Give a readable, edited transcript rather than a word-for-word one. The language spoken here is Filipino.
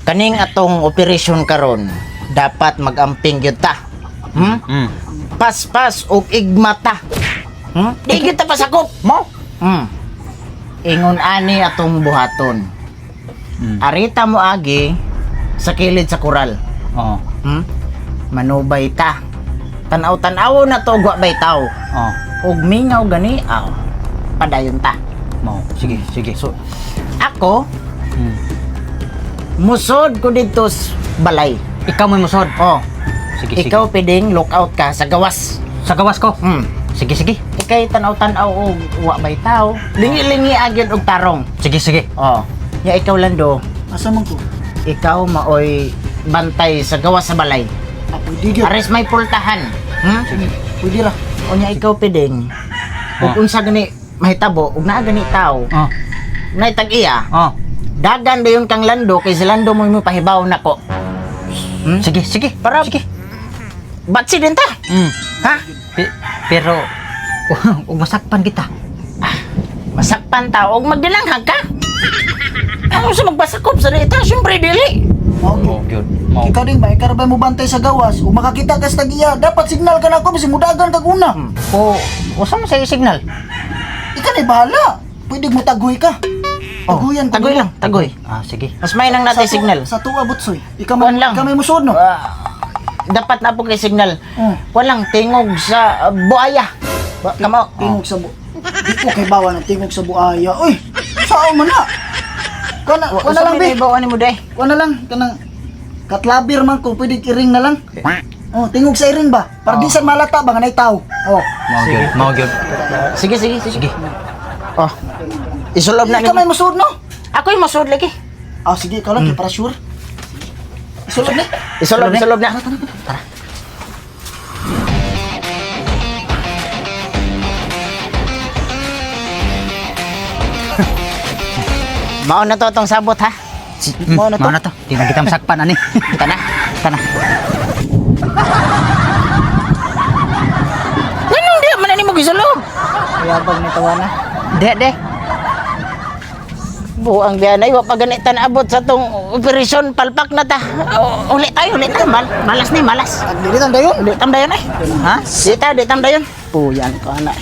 Kaning atong operasyon karon dapat magamping gyud ta. Pas-pas og igmata. Di gyud ta pasakop mo. Ingon ani atong buhaton. Arita mo agi sa kilid sa koral. Oo. Manubay ta. Tanaw-tanaw na to gwa bay taw. Ug mingaw gani padayon ta. Mo. Sige, sige. So ako musod ko dito sa balay. Ikaw mo musod. Sige, Ikaw pwedeng lookout ka sa gawas. Sa gawas ko. Sige, sige. Ikay tanaw-tanaw og wa bay taw. Lingi-lingi agad og tarong. Sige, sige. Ya ikaw Lando, Asa man ko? ikaw maoy bantay sa gawas sa balay. Pwede gyud. Ares may pultahan. Pwede ra. Unya ikaw pwedeng ug unsa gani mahitabo ug naa gani taw. Nay tag-iya. Dagan dayon kang Lando kay si Lando mo pahibaw nako. Sige, sige. Para Sige. batsi din ta. Ha? Pero ug masakpan kita. Masakpan ta og magdilanghag ka. Ano sa magbasakop sa dita? Siyempre dili. Mo gyud. Mo. Ikaw din ba? Ikaw ba mo bantay sa gawas? O makakita ka sa tagiya, dapat signal ka na ako, basi mudagan ka una. Usa mo sa signal. Ikaw na bahala. Pwede mo tagoy ka. Tagoyan ko. Tagoy lang, tagoy. Sige. Mas may nang natin signal. Sa tuwa butsoy. Ikaw Kuwan lang. may musod no? Dapat na po kay signal. Oh. Walang tingog sa buaya. Kamo. Tingog sa Di ko kay bawa ng tingog sa buaya. Uy! Saan man na? Kana lang be. Ibawan ni mo day. Kana lang kanang katlabir man ko pwede iring na lang. Tingog sa iring ba? Para di sa malata ba nga nay tao. Mo gyud. Sige. Isulob na Ikaw may ni. musod no? Ako yung masud lagi. Sige, ikaw lang para sure. Isulod ni. Isulob na. Mao na to tong sabot ha. Mao na to. Mao na to. Di na kita masakpan ani. Tana. Ganun di man ni mo gisulob. Yabang ni tawana. De. Buang biyanay wa pa ganitan abot sa tong operasyon palpak na ta. Uli tayo. Malas ni. Dili tan dayon. Di tamdayon eh. Ha? Di tamdayon. Puyan ko na.